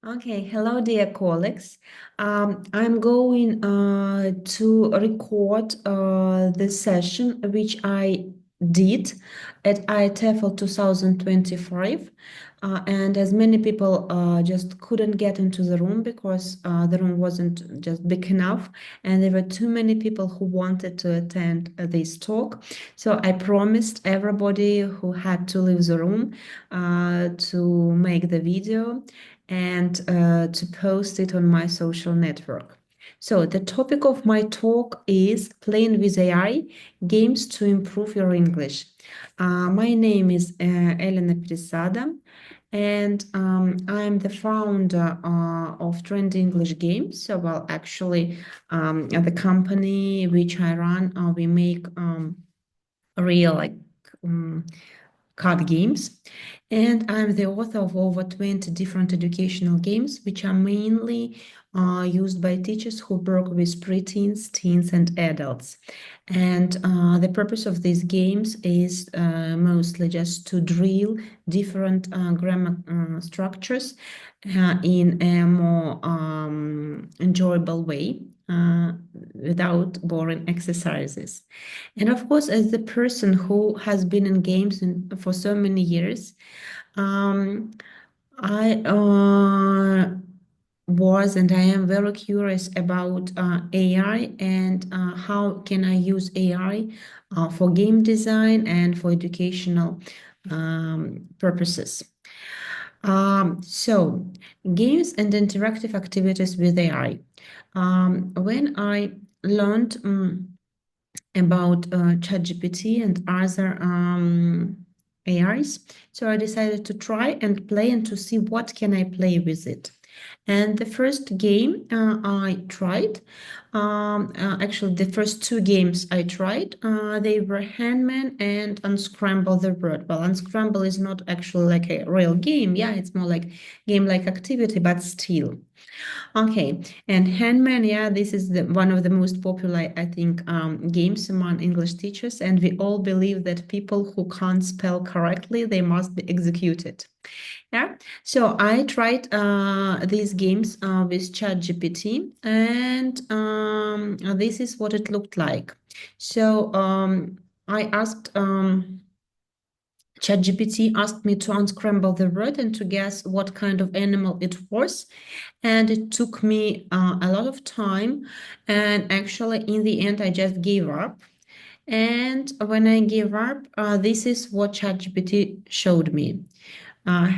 Okay, hello, dear colleagues. I'm going to record this session, which I did at ITEFL 2025. And as many people just couldn't get into the room because the room wasn't just big enough, and there were too many people who wanted to attend this talk. So I promised everybody who had to leave the room to make the video and to post it on my social network. So the topic of my talk is playing with AI, games to improve your English. My name is Elena Peresada, and I'm the founder of Trend English Games. So, well, actually, at the company which I run, we make real um, card games. And I'm the author of over 20 different educational games, which are mainly used by teachers who work with preteens, teens, and adults. And the purpose of these games is mostly just to drill different grammar structures in a more enjoyable way without boring exercises. And of course, as the person who has been in games for so many years, um, I was and I am very curious about AI and how can I use AI for game design and for educational purposes. So, games and interactive activities with AI. When I learned about ChatGPT and other AIs. So I decided to try and play and to see what can I play with it. And the first game I tried, actually the first two games I tried, they were Handman and Unscramble the Word. Well, Unscramble is not actually like a real game. Yeah, it's more like game-like activity, but still. Okay, and Handman, yeah, this is one of the most popular, I think, games among English teachers, and we all believe that people who can't spell correctly, they must be executed. Yeah, so I tried these games with ChatGPT, and this is what it looked like. So I asked. ChatGPT asked me to unscramble the word and to guess what kind of animal it was. And it took me a lot of time. And actually, in the end, I just gave up. And when I gave up, this is what ChatGPT showed me. Uh,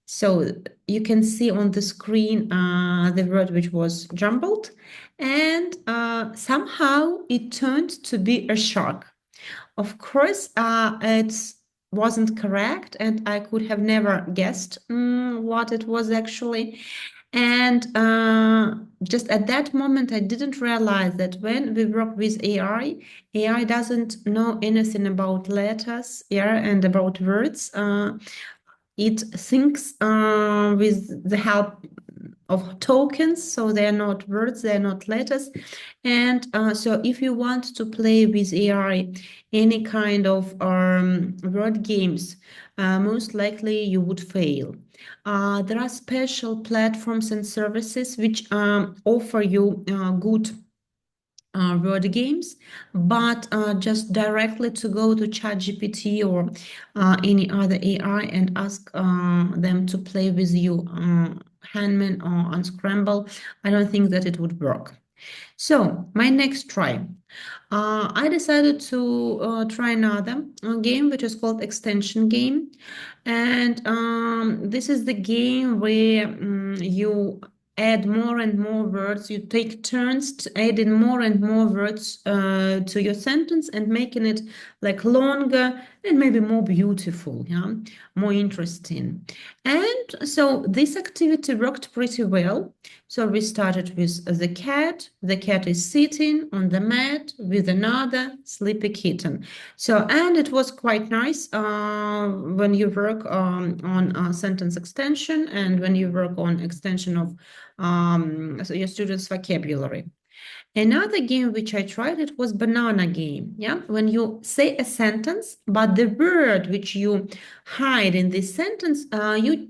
so you can see on the screen the word which was jumbled, and somehow it turned to be a shark. Of course, it wasn't correct, and I could have never guessed what it was actually. And just at that moment, I didn't realize that when we work with AI doesn't know anything about letters, yeah, and about words. It thinks with the help of tokens, so they're not words, they're not letters. And so if you want to play with AI any kind of word games, most likely you would fail. There are special platforms and services which offer you good word games, but just directly to go to ChatGPT or any other AI and ask them to play with you Handman or Unscramble, I don't think that it would work. So my next try, I decided to try another game which is called Extension Game, and this is the game where you add more and more words. You take turns to add in more and more words to your sentence and making it like longer and maybe more beautiful, yeah, more interesting. And so this activity worked pretty well. So we started with the cat. The cat is sitting on the mat with another sleepy kitten. So, and it was quite nice when you work on sentence extension and when you work on extension of so your students' vocabulary. Another game which I tried, it was banana game. Yeah, when you say a sentence, but the word which you hide in this sentence, you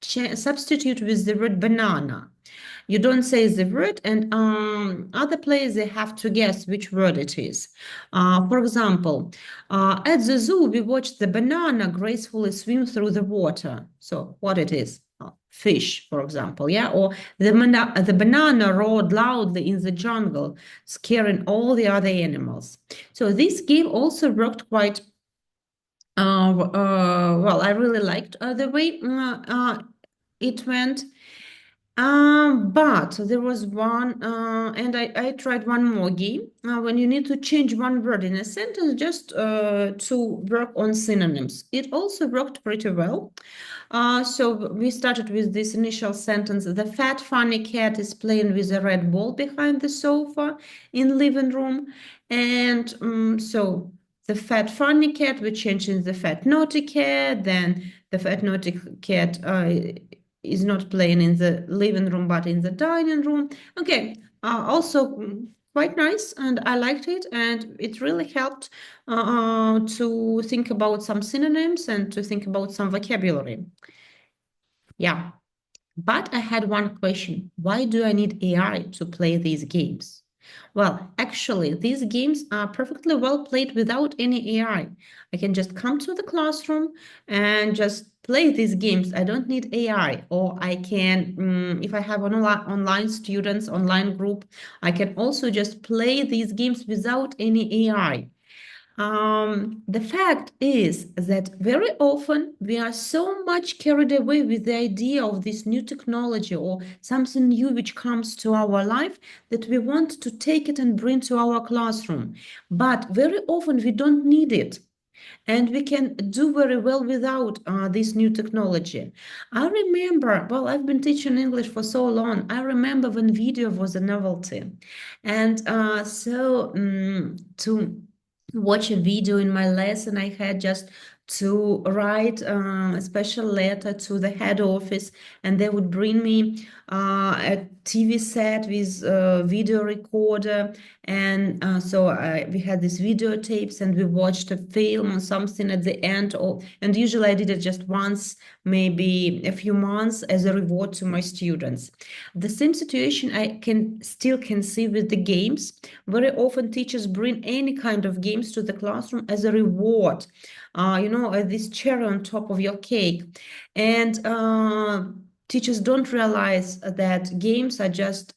substitute with the word banana. You don't say the word, and other players they have to guess which word it is. For example, at the zoo we watched the banana gracefully swim through the water. So what it is? Fish, for example, yeah, or the banana roared loudly in the jungle, scaring all the other animals. So this game also worked quite well. I really liked the way it went. But there was one, and I tried one more game when you need to change one word in a sentence just to work on synonyms. It also worked pretty well. So we started with this initial sentence. The fat funny cat is playing with a red ball behind the sofa in living room. And so the fat funny cat, we changed in the fat naughty cat. Then the fat naughty cat is not playing in the living room, but in the dining room. Okay, also quite nice, and I liked it, and it really helped to think about some synonyms and to think about some vocabulary. Yeah, but I had one question. Why do I need AI to play these games? Well, actually, these games are perfectly well played without any AI. I can just come to the classroom and just play these games. I don't need AI. Or I can, if I have online students, online group, I can also just play these games without any AI. The fact is that very often we are so much carried away with the idea of this new technology or something new which comes to our life that we want to take it and bring to our classroom. But very often we don't need it. And we can do very well without this new technology. I remember, well, I've been teaching English for so long. I remember when video was a novelty. And to watch a video in my lesson, I had just to write a special letter to the head office, and they would bring me a TV set with a video recorder. And we had these videotapes, and we watched a film or something at the end. And usually I did it just once, maybe a few months, as a reward to my students. The same situation I can see with the games. Very often teachers bring any kind of games to the classroom as a reward, this cherry on top of your cake. And teachers don't realize that games are just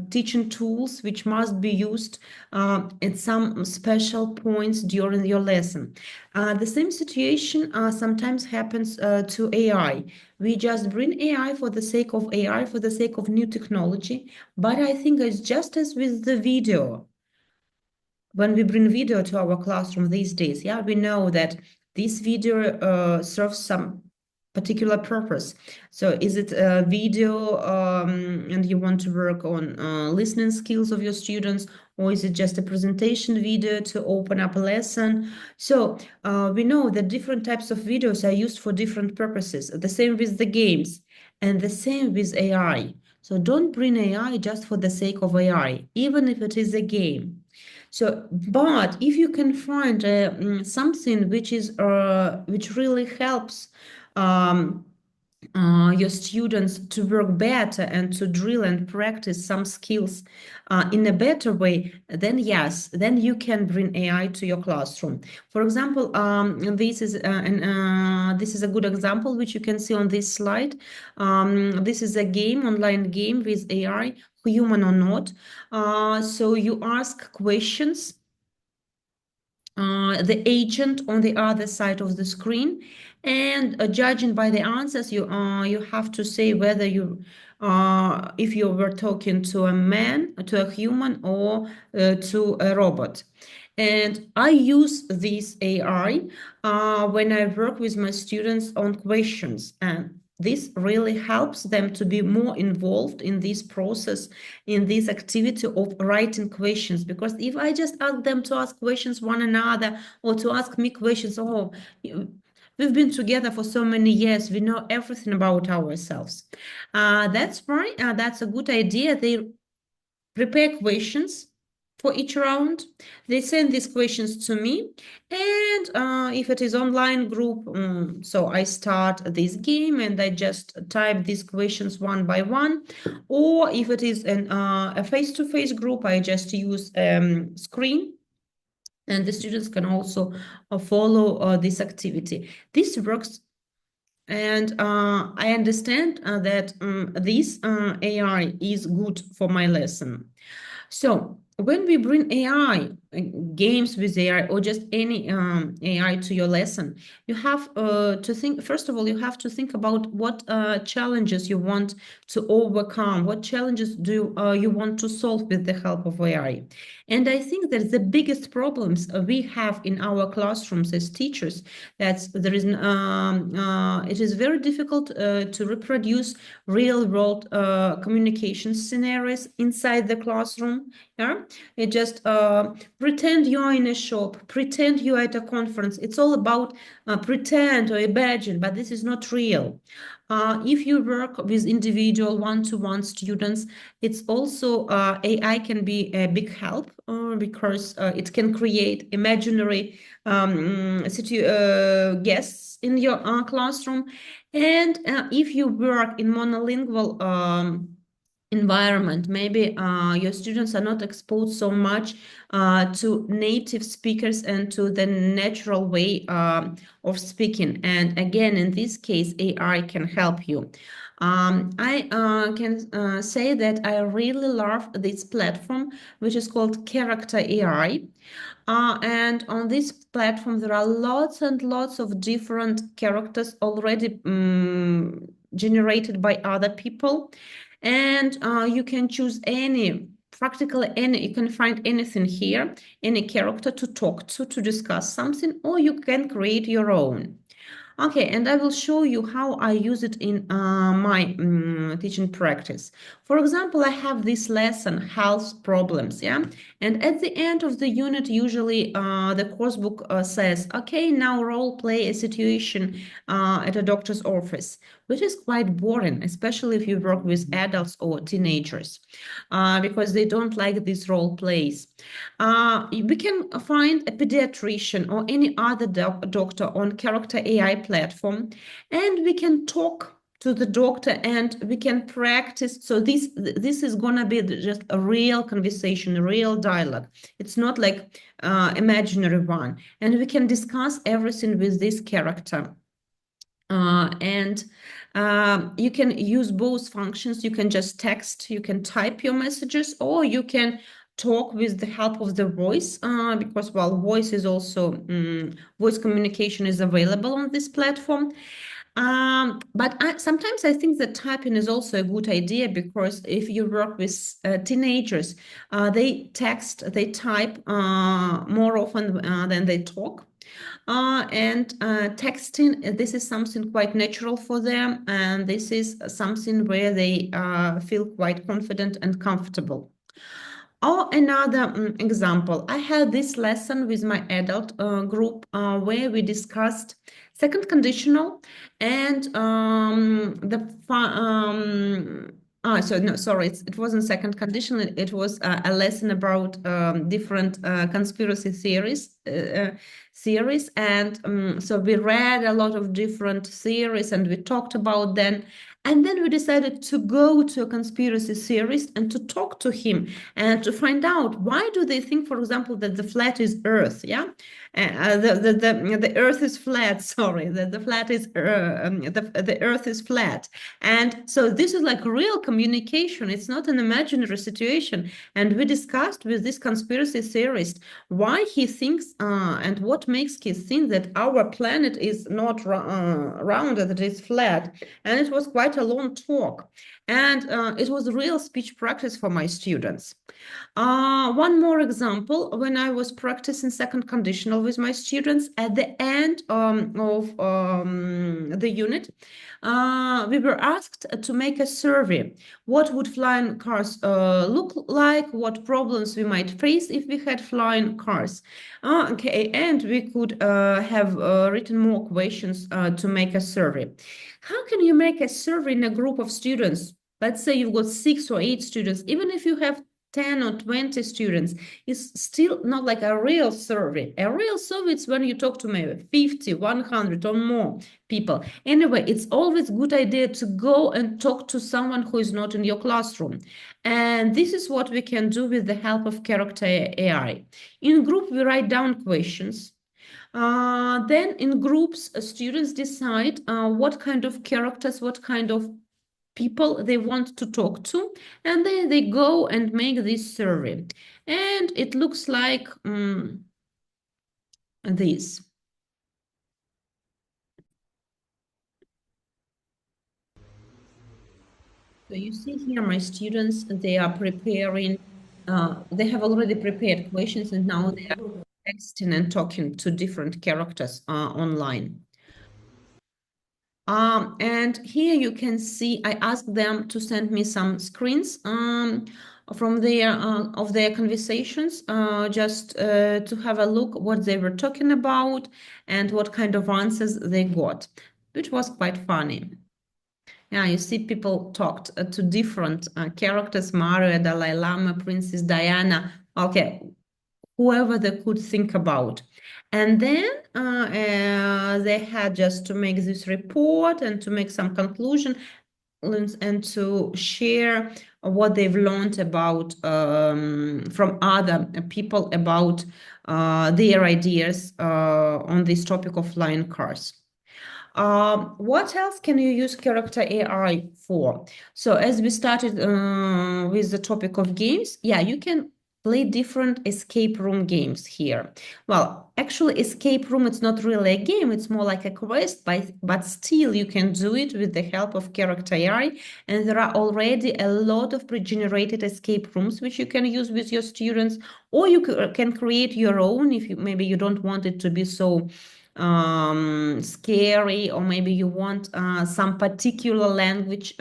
teaching tools which must be used at some special points during your lesson. The same situation sometimes happens to AI. We just bring AI for the sake of AI, for the sake of new technology. But I think it's just as with the video. When we bring video to our classroom these days, yeah, we know that this video serves some particular purpose. So is it a video and you want to work on listening skills of your students, or is it just a presentation video to open up a lesson? So we know that different types of videos are used for different purposes. The same with the games and the same with AI. So don't bring AI just for the sake of AI, even if it is a game. So, but if you can find something which really helps um, your students to work better and to drill and practice some skills in a better way, then yes, then you can bring AI to your classroom. For example, this is a good example which you can see on this slide. This is a game, online game with AI, human or not. So you ask questions the agent on the other side of the screen, and judging by the answers, you have to say whether if you were talking to a man, to a human, or to a robot. And I use this AI when I work with my students on questions, and this really helps them to be more involved in this process, in this activity of writing questions. Because if I just ask them to ask questions one another, or to ask me questions, we've been together for so many years, we know everything about ourselves. That's why that's a good idea. They prepare questions for each round. They send these questions to me, and if it is online group, so I start this game and I just type these questions one by one. Or if it is a face-to-face group, I just use screen, and the students can also follow this activity. This works, and I understand that this AI is good for my lesson. So when we bring AI, games with AI, or just any AI to your lesson, you have to think, first of all, you have to think about what challenges you want to overcome, what challenges do you want to solve with the help of AI. And I think that the biggest problems we have in our classrooms as teachers, that there is, it is very difficult to reproduce real world communication scenarios inside the classroom. Yeah, it just pretend you're in a shop, pretend you're at a conference. It's all about pretend or imagine, but this is not real. If you work with individual one-to-one students, it's also AI can be a big help because it can create imaginary guests in your classroom. And if you work in monolingual environment, maybe your students are not exposed so much to native speakers and to the natural way of speaking. And again, in this case, AI can help you. I can say that I really love this platform, which is called Character AI. And on this platform, there are lots and lots of different characters already generated by other people. And you can choose any, practically any, you can find anything here, any character to talk to discuss something, or you can create your own. Okay, and I will show you how I use it in my teaching practice. For example, I have this lesson, health problems, yeah? And at the end of the unit, usually the course book says, okay, now role play a situation at a doctor's office, which is quite boring, especially if you work with adults or teenagers, because they don't like these role plays. We can find a pediatrician or any other doctor on Character AI platform, and we can talk to the doctor and we can practice. So this is gonna be just a real conversation, a real dialogue. It's not like imaginary one, and we can discuss everything with this character. And you can use both functions. You can just text, you can type your messages, or you can talk with the help of the voice, because, well, voice is also, voice communication is available on this platform. But sometimes I think that typing is also a good idea, because if you work with teenagers, they text, they type more often than they talk. And texting, this is something quite natural for them, and this is something where they feel quite confident and comfortable. Or another example, I had this lesson with my adult group where we discussed second conditional and so no, sorry, it wasn't second conditional. It was a lesson about different conspiracy theories, and so we read a lot of different theories and we talked about them. And then we decided to go to a conspiracy theorist and to talk to him and to find out why do they think, for example, that the flat is Earth, yeah? The Earth is flat, sorry, the flat is, the Earth is flat. And so this is like real communication. It's not an imaginary situation. And we discussed with this conspiracy theorist why he thinks and what makes him think that our planet is not round, that it is flat. And it was quite a long talk. And it was a real speech practice for my students. One more example, when I was practicing second conditional with my students, at the end of the unit, we were asked to make a survey. What would flying cars look like? What problems we might face if we had flying cars? Okay, and we could have written more questions to make a survey. How can you make a survey in a group of students? Let's say you've got 6 or 8 students, even if you have 10 or 20 students. It's still not like a real survey. A real survey is when you talk to maybe 50, 100 or more people. Anyway, it's always a good idea to go and talk to someone who is not in your classroom. And this is what we can do with the help of character AI. In group, we write down questions. Then in groups, students decide what kind of characters, what kind of people they want to talk to, and then they go and make this survey. And it looks like this. So you see here my students, they are preparing, they have already prepared questions and now they are texting and talking to different characters online. And here you can see, I asked them to send me some screens from their of their conversations, just to have a look what they were talking about and what kind of answers they got, which was quite funny. Yeah, you see people talked to different characters, Mario, Dalai Lama, Princess Diana. Okay, whoever they could think about. And then they had just to make this report and to make some conclusion and to share what they've learned about from other people about their ideas on this topic of flying cars. What else can you use character AI for? So as we started with the topic of games, yeah, you can play different escape room games here. Well, actually, escape room, it's not really a game, it's more like a quest, but still you can do it with the help of character AI. And there are already a lot of pre-generated escape rooms which you can use with your students, or you can create your own if you maybe you don't want it to be so scary, or maybe you want some particular language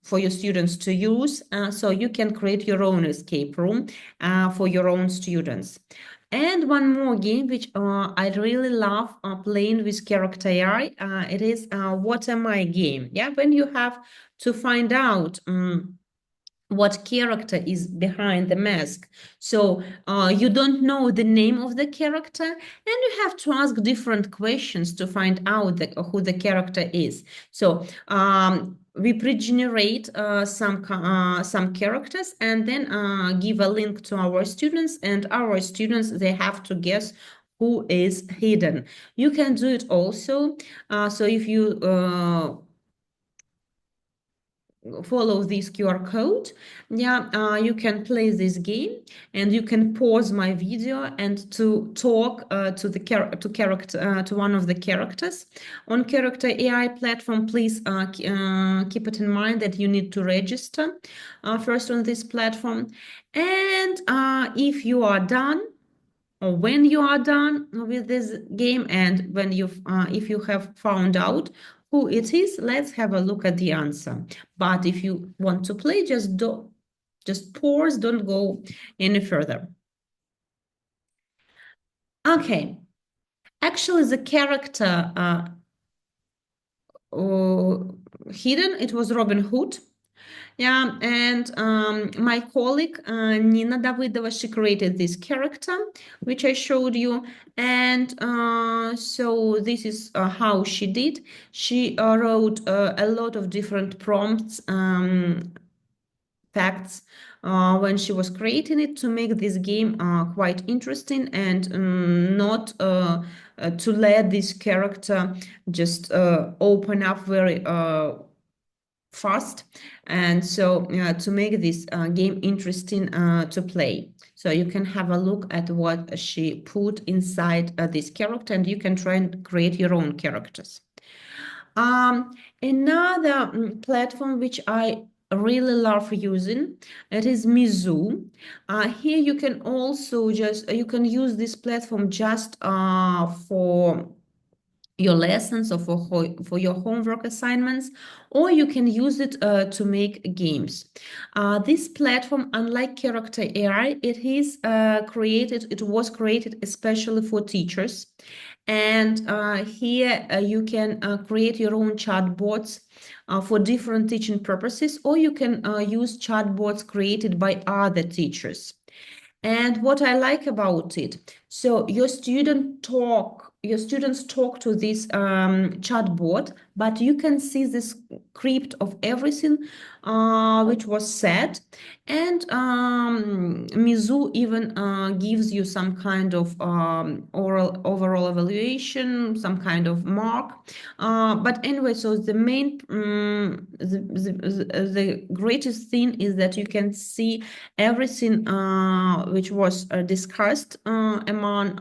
for your students to use. So you can create your own escape room for your own students. And one more game which I really love playing with character AI, it is What Am I game. Yeah, when you have to find out what character is behind the mask. So you don't know the name of the character, and you have to ask different questions to find out who the character is. So we pre-generate some characters and then give a link to our students, and our students, they have to guess who is hidden. You can do it also. So if you follow this QR code, yeah, you can play this game, and you can pause my video and to talk to the character to one of the characters on character AI platform. Please keep it in mind that you need to register first on this platform, and if you are done, or when you are done with this game, and when if you have found out who it is, let's have a look at the answer. But if you want to play, just pause, don't go any further. Okay, actually the character hidden, it was Robin Hood. Yeah, and my colleague Nina Davidova, she created this character, which I showed you. And so this is how she did. She wrote a lot of different prompts, facts, when she was creating it, to make this game quite interesting, and not to let this character just open up very fast, and so to make this game interesting to play. So you can have a look at what she put inside this character, and you can try and create your own characters. Another platform which I really love using, it is Mizu. Here you can also just you can use this platform just for your lessons, or for your homework assignments, or you can use it to make games. This platform, unlike character AI, it was created especially for teachers, And here you can create your own chatbots for different teaching purposes, or you can use chatbots created by other teachers. And what I like about it, so your students talk to this chatbot, but you can see the script of everything which was said. And Mizu even gives you some kind of overall evaluation, some kind of mark. But anyway, so the main, the greatest thing is that you can see everything which was discussed among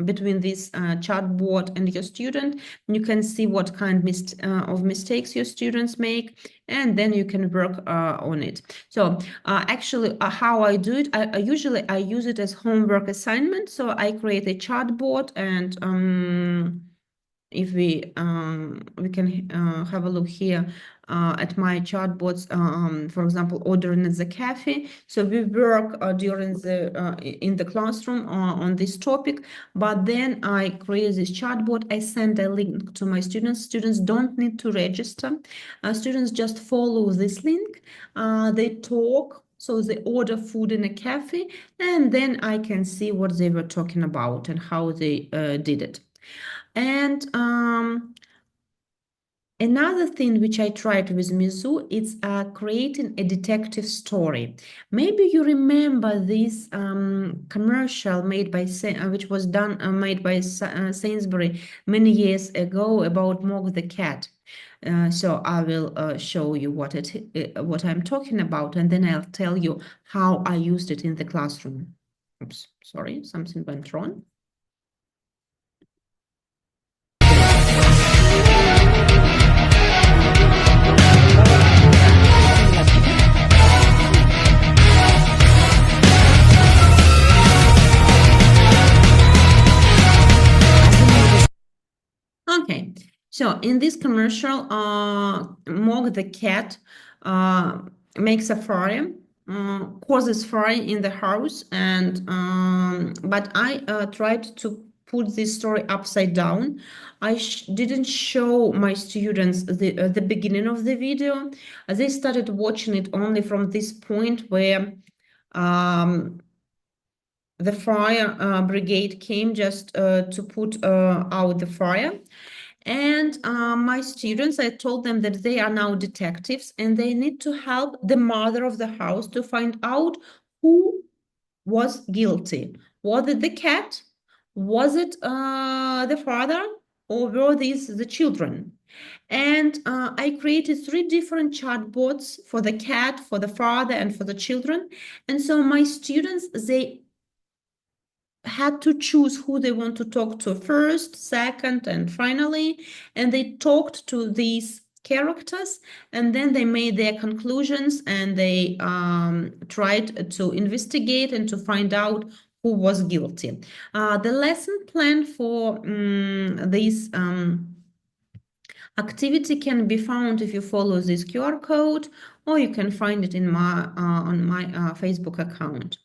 between this chatbot and your student. You can see what kind of mistakes your students make, and then you can work on it. So actually, how I do it, I usually use it as homework assignment. So I create a chatbot, and if we can have a look here at my chatbots, for example, ordering at the cafe. So we work during in the classroom on this topic, but then I create this chatbot. I send a link to my students. Students don't need to register. Students just follow this link. They talk. So they order food in a cafe, and then I can see what they were talking about and how they did it. And another thing which I tried with Mizu is creating a detective story. Maybe you remember this commercial made by which was made by Sainsbury many years ago about Mog the cat. So I will show you what I'm talking about, and then I'll tell you how I used it in the classroom. Oops, sorry, something went wrong. Okay, so in this commercial, Mog the cat makes a fire, causes fire in the house, and but I tried to put this story upside down. I didn't show my students the beginning of the video. They started watching it only from this point where the fire brigade came just to put out the fire. And my students, I told them that they are now detectives and they need to help the mother of the house to find out who was guilty. Was it the cat? Was it the father? Or were these the children? And I created 3 different chatbots for the cat, for the father, and for the children. And so my students, they had to choose who they want to talk to first, second, and finally. And they talked to these characters, and then they made their conclusions, and they tried to investigate and to find out who was guilty. The lesson plan for this activity can be found if you follow this QR code, or you can find it in my on my Facebook account.